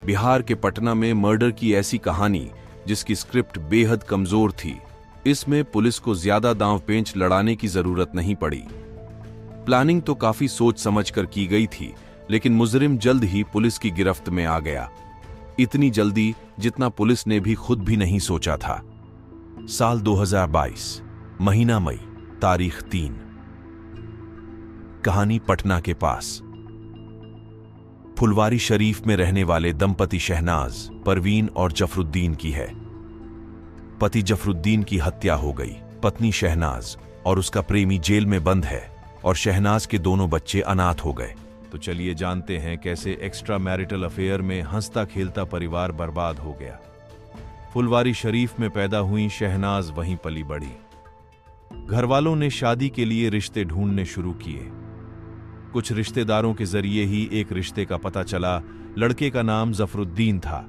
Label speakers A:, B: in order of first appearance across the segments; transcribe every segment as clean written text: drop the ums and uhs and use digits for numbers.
A: बिहार के पटना में मर्डर की ऐसी कहानी जिसकी स्क्रिप्ट बेहद कमजोर थी। इसमें पुलिस को ज्यादा दांवपेंच लड़ाने की जरूरत नहीं पड़ी। प्लानिंग तो काफी सोच समझकर की गई थी, लेकिन मुजरिम जल्द ही पुलिस की गिरफ्त में आ गया। इतनी जल्दी जितना पुलिस ने भी खुद भी नहीं सोचा था। साल 2022, महीना मई, तारीख 3। कहानी पटना के पास फुलवारी शरीफ में रहने वाले दंपति शहनाज, परवीन और जफरुद्दीन की है। पति जफरुद्दीन की हत्या हो गई। पत्नी शहनाज और उसका प्रेमी जेल में बंद है और शहनाज के दोनों बच्चे अनाथ हो गए। तो चलिए जानते हैं कैसे एक्स्ट्रा मैरिटल अफेयर में हंसता खेलता परिवार बर्बाद हो गया। फुलवारी शरीफ में पैदा हुई शहनाज वहीं पली बढ़ी। घरवालों ने शादी के लिए रिश्ते ढूंढने शुरू किए। कुछ रिश्तेदारों के जरिए ही एक रिश्ते का पता चला। लड़के का नाम जफरुद्दीन था।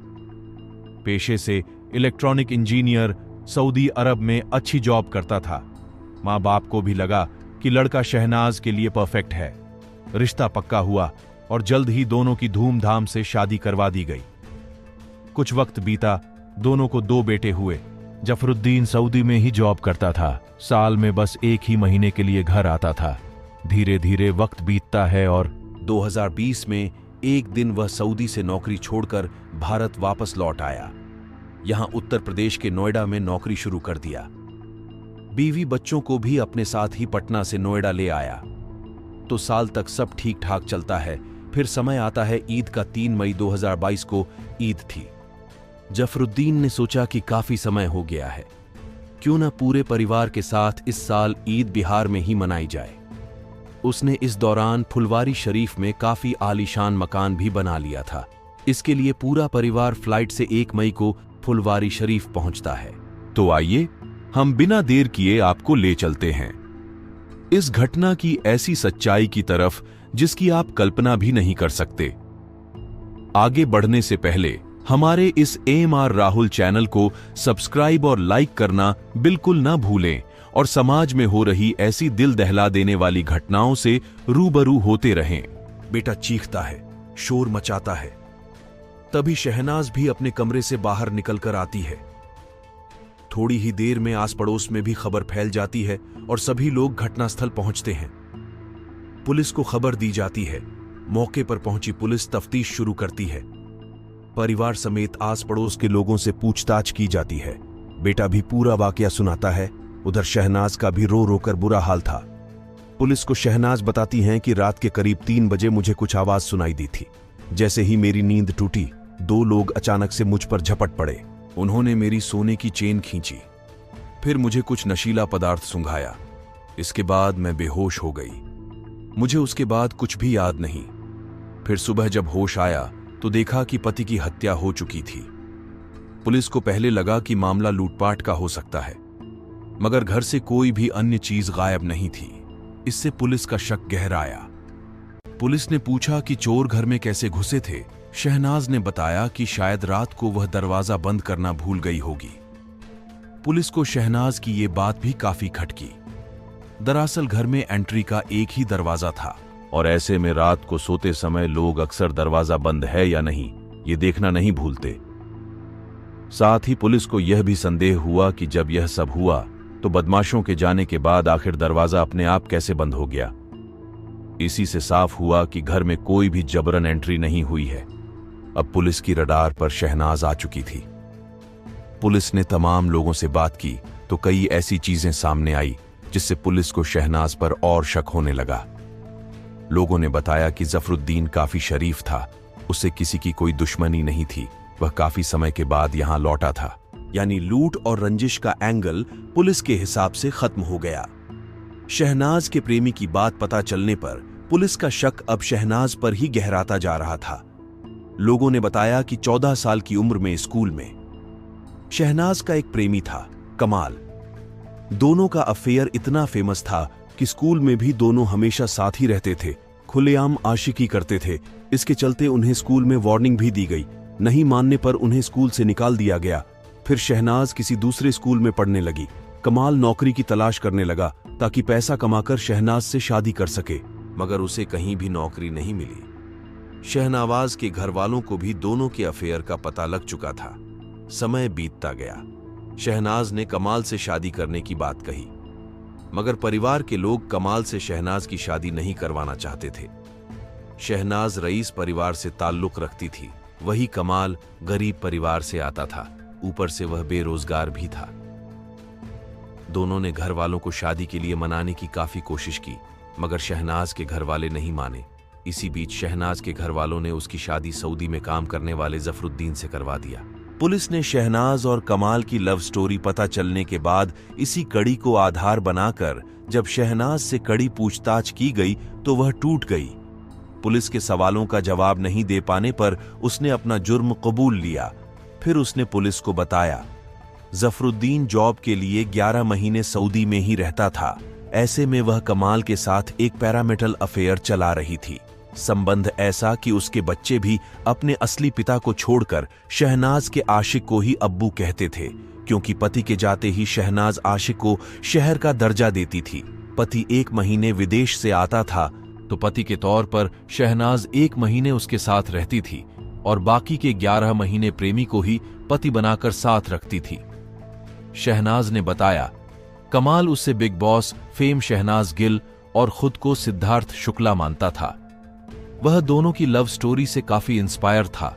A: पेशे से इलेक्ट्रॉनिक इंजीनियर, सऊदी अरब में अच्छी जॉब करता था। मां बाप को भी लगा कि लड़का शहनाज के लिए परफेक्ट है। रिश्ता पक्का हुआ और जल्द ही दोनों की धूमधाम से शादी करवा दी गई। कुछ वक्त बीता, दोनों को 2 बेटे हुए। जफरुद्दीन सऊदी में ही जॉब करता था। साल में बस 1 ही महीने के लिए घर आता था। धीरे धीरे वक्त बीतता है और 2020 में एक दिन वह सऊदी से नौकरी छोड़कर भारत वापस लौट आया। यहां उत्तर प्रदेश के नोएडा में नौकरी शुरू कर दिया। बीवी बच्चों को भी अपने साथ ही पटना से नोएडा ले आया। तो साल तक सब ठीक ठाक चलता है। फिर समय आता है ईद का। 3 मई 2022 को ईद थी। जफरुद्दीन ने सोचा कि काफी समय हो गया है, क्यों न पूरे परिवार के साथ इस साल ईद बिहार में ही मनाई जाए। उसने इस दौरान फुलवारी शरीफ में काफी आलीशान मकान भी बना लिया था। इसके लिए पूरा परिवार फ्लाइट से 1 मई को फुलवारी शरीफ पहुंचता है। तो आइए हम बिना देर किए आपको ले चलते हैं इस घटना की ऐसी सच्चाई की तरफ जिसकी आप कल्पना भी नहीं कर सकते। आगे बढ़ने से पहले हमारे इस AMR राहुल चैनल को सब्सक्राइब और लाइक करना बिल्कुल ना भूलें और समाज में हो रही ऐसी दिल दहला देने वाली घटनाओं से रूबरू होते रहें। बेटा चीखता है, शोर मचाता है। तभी शहनाज भी अपने कमरे से बाहर निकलकर आती है। थोड़ी ही देर में आस पड़ोस में भी खबर फैल जाती है और सभी लोग घटनास्थल पहुंचते हैं। पुलिस को खबर दी जाती है। मौके पर पहुंची पुलिस तफ्तीश शुरू करती है। परिवार समेत आस पड़ोस के लोगों से पूछताछ की जाती है। बेटा भी पूरा वाकया सुनाता है। उधर शहनाज का भी रो रोकर बुरा हाल था। पुलिस को शहनाज बताती हैं कि रात के करीब 3 बजे मुझे कुछ आवाज सुनाई दी थी। जैसे ही मेरी नींद टूटी, 2 लोग अचानक से मुझ पर झपट पड़े। उन्होंने मेरी सोने की चेन खींची, फिर मुझे कुछ नशीला पदार्थ सूंघाया। इसके बाद मैं बेहोश हो गई। मुझे उसके बाद कुछ भी याद नहीं। फिर सुबह जब होश आया तो देखा कि पति की हत्या हो चुकी थी। पुलिस को पहले लगा कि मामला लूटपाट का हो सकता है, मगर घर से कोई भी अन्य चीज गायब नहीं थी। इससे पुलिस का शक गहराया। पुलिस ने पूछा कि चोर घर में कैसे घुसे थे। शहनाज ने बताया कि शायद रात को वह दरवाजा बंद करना भूल गई होगी। पुलिस को शहनाज की यह बात भी काफी खटकी। दरअसल घर में एंट्री का एक ही दरवाजा था और ऐसे में रात को सोते समय लोग अक्सर दरवाजा बंद है या नहीं ये देखना नहीं भूलते। साथ ही पुलिस को यह भी संदेह हुआ कि जब यह सब हुआ तो बदमाशों के जाने के बाद आखिर दरवाजा अपने आप कैसे बंद हो गया। इसी से साफ हुआ कि घर में कोई भी जबरन एंट्री नहीं हुई है। अब पुलिस की रडार पर शहनाज आ चुकी थी। पुलिस ने तमाम लोगों से बात की तो कई ऐसी चीजें सामने आई जिससे पुलिस को शहनाज पर और शक होने लगा। लोगों ने बताया कि जफरुद्दीन काफी शरीफ था। उससे किसी की कोई दुश्मनी नहीं थी। वह काफी समय के बाद यहां लौटा था। यानी लूट और रंजिश का एंगल पुलिस के हिसाब से खत्म हो गया। शहनाज के प्रेमी की बात पता चलने पर पुलिस का शक अब शहनाज पर ही गहराता जा रहा था। लोगों ने बताया कि 14 साल की उम्र में स्कूल में शहनाज का एक प्रेमी था, कमाल। दोनों का अफेयर इतना फेमस था कि स्कूल में भी दोनों हमेशा साथ ही रहते थे। खुलेआम आशिकी करते थे। इसके चलते उन्हें स्कूल में वार्निंग भी दी गई। नहीं मानने पर उन्हें स्कूल से निकाल दिया गया। फिर शहनाज किसी दूसरे स्कूल में पढ़ने लगी। कमाल नौकरी की तलाश करने लगा ताकि पैसा कमाकर शहनाज से शादी कर सके, मगर उसे कहीं भी नौकरी नहीं मिली। शहनावाज के घर वालों को भी दोनों के अफेयर का पता लग चुका था। समय बीतता गया। शहनाज ने कमाल से शादी करने की बात कही, मगर परिवार के लोग कमाल से शहनाज की शादी नहीं करवाना चाहते थे। शहनाज रईस परिवार से ताल्लुक रखती थी, वही कमाल गरीब परिवार से आता था, ऊपर से वह बेरोजगार भी था। दोनों ने घर वालों को शादी के लिए मनाने की काफी कोशिश की, मगर शहनाज के घर वाले नहीं माने। इसी बीच शहनाज के घर वालों ने उसकी शादी सऊदी में काम करने वाले जफरुद्दीन से करवा दिया। पुलिस ने शहनाज और कमाल की लव स्टोरी पता चलने के बाद इसी कड़ी को आधार बनाकर जब शहनाज से कड़ी पूछताछ की गई तो वह टूट गई। पुलिस के सवालों का जवाब नहीं दे पाने पर उसने अपना जुर्म कबूल लिया। फिर उसने पुलिस को बताया, जफरुद्दीन जॉब के लिए 11 महीने सऊदी में ही रहता था। ऐसे में वह कमाल के साथ एक पैरामेटल अफेयर चला रही थी। संबंध ऐसा कि उसके बच्चे भी अपने असली पिता को छोड़कर शहनाज के आशिक को ही अब्बू कहते थे, क्योंकि पति के जाते ही शहनाज आशिक को शहर का दर्जा देती थी। पति 1 महीने विदेश से आता था तो पति के तौर पर शहनाज 1 महीने उसके साथ रहती थी और बाकी के 11 महीने प्रेमी को ही पति बनाकर साथ रखती थी। शहनाज ने बताया, कमाल उससे बिग बॉस फेम शहनाज गिल और खुद को सिद्धार्थ शुक्ला मानता था। वह दोनों की लव स्टोरी से काफी इंस्पायर था।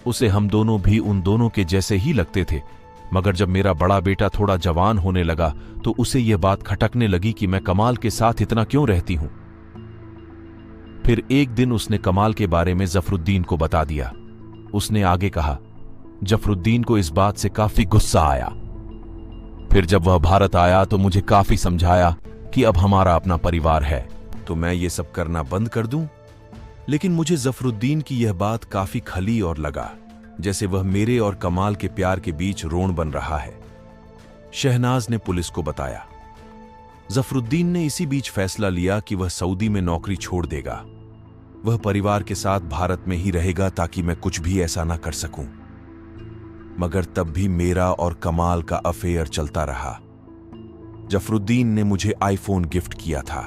A: उसे हम दोनों भी उन दोनों के जैसे ही लगते थे, मगर जब मेरा बड़ा बेटा थोड़ा जवान होने लगा तो उसे यह बात खटकने लगी कि मैं कमाल के साथ इतना क्यों रहती हूं। फिर एक दिन उसने कमाल के बारे में जफरुद्दीन को बता दिया। उसने आगे कहा, जफरुद्दीन को इस बात से काफी गुस्सा आया। फिर जब वह भारत आया तो मुझे काफी समझाया कि अब हमारा अपना परिवार है तो मैं ये सब करना बंद कर दूं। लेकिन मुझे जफरुद्दीन की यह बात काफी खली और लगा, जैसे वह मेरे और कमाल के प्यार के बीच रोण बन रहा है। शहनाज ने पुलिस को बताया। जफरुद्दीन ने इसी बीच फैसला लिया कि वह सऊदी में नौकरी छोड़ देगा। वह परिवार के साथ भारत में ही रहेगा ताकि मैं कुछ भी ऐसा ना कर सकूं। मगर तब भी मेरा और कमाल का अफेयर चलता रहा। जफरुद्दीन ने मुझे आईफोन गिफ्ट किया था।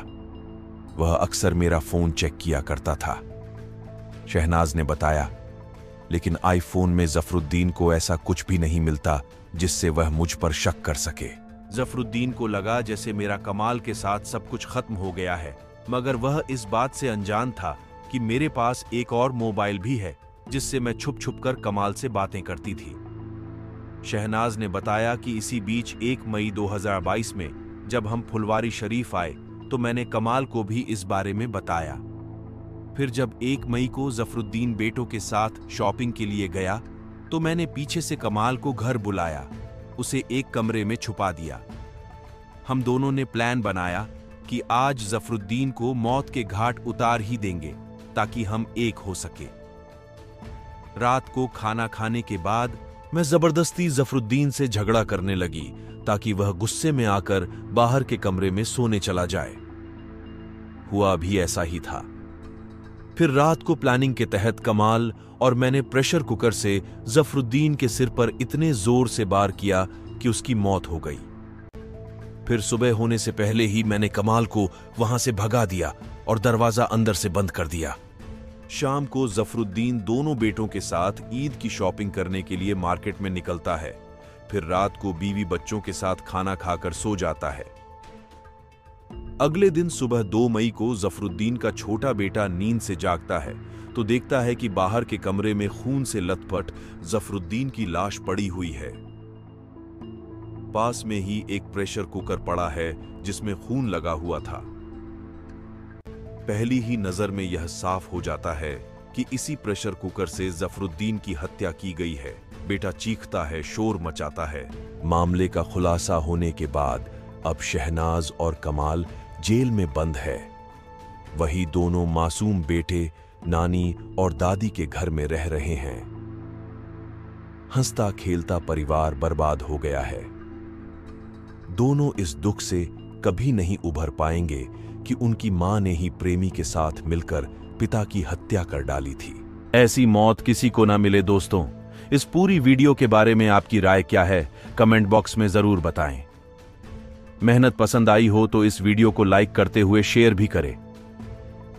A: वह अक्सर मेरा फोन चेक किया करता था, शहनाज ने बताया। लेकिन आईफोन में जफरुद्दीन को ऐसा कुछ भी नहीं मिलता जिससे वह मुझ पर शक कर सके। जफरुद्दीन को लगा जैसे मेरा कमाल के साथ सब कुछ खत्म हो गया है, मगर वह इस बात से अनजान था कि मेरे पास एक और मोबाइल भी है जिससे मैं छुप छुप कर कमाल से बातें करती थी। शहनाज ने बताया कि इसी बीच 1 मई 2022 में जब हम फुलवारी शरीफ आए तो मैंने कमाल को भी इस बारे में बताया। फिर जब 1 मई को जफरुद्दीन बेटों के साथ शॉपिंग के लिए गया तो मैंने पीछे से कमाल को घर बुलाया, उसे एक कमरे में छुपा दिया। हम दोनों ने प्लान बनाया कि आज जफरुद्दीन को मौत के घाट उतार ही देंगे ताकि हम एक हो सके। रात को खाना खाने के बाद मैं जबरदस्ती जफरुद्दीन से झगड़ा करने लगी ताकि वह गुस्से में आकर बाहर के कमरे में सोने चला जाए। हुआ भी ऐसा ही था। फिर रात को प्लानिंग के तहत कमाल और मैंने प्रेशर कुकर से जफरुद्दीन के सिर पर इतने जोर से वार किया कि उसकी मौत हो गई। फिर सुबह होने से पहले ही मैंने कमाल को वहां से भगा दिया और दरवाजा अंदर से बंद कर दिया। शाम को जफरुद्दीन दोनों बेटों के साथ ईद की शॉपिंग करने के लिए मार्केट में निकलता है। फिर रात को बीवी बच्चों के साथ खाना खाकर सो जाता है। अगले दिन सुबह 2 मई को जफरुद्दीन का छोटा बेटा नींद से जागता है तो देखता है कि बाहर के कमरे में खून से लथपथ जफरुद्दीन की लाश पड़ी हुई है। पास में ही एक प्रेशर कुकर पड़ा है जिसमें खून लगा हुआ था। पहली ही नजर में यह साफ हो जाता है कि इसी प्रेशर कुकर से जफरुद्दीन की हत्या की गई है। बेटा चीखता है, शोर मचाता है। मामले का खुलासा होने के बाद अब शहनाज और कमाल जेल में बंद है। वही दोनों मासूम बेटे नानी और दादी के घर में रह रहे हैं। हंसता खेलता परिवार बर्बाद हो गया है। दोनों इस दुख से कभी नहीं उभर पाएंगे कि उनकी मां ने ही प्रेमी के साथ मिलकर पिता की हत्या कर डाली थी। ऐसी मौत किसी को ना मिले। दोस्तों, इस पूरी वीडियो के बारे में आपकी राय क्या है, कमेंट बॉक्स में जरूर बताएं। मेहनत पसंद आई हो तो इस वीडियो को लाइक करते हुए शेयर भी करें।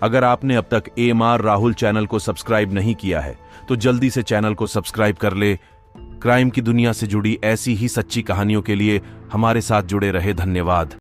A: अगर आपने अब तक AMR राहुल चैनल को सब्सक्राइब नहीं किया है तो जल्दी से चैनल को सब्सक्राइब कर ले। क्राइम की दुनिया से जुड़ी ऐसी ही सच्ची कहानियों के लिए हमारे साथ जुड़े रहे। धन्यवाद।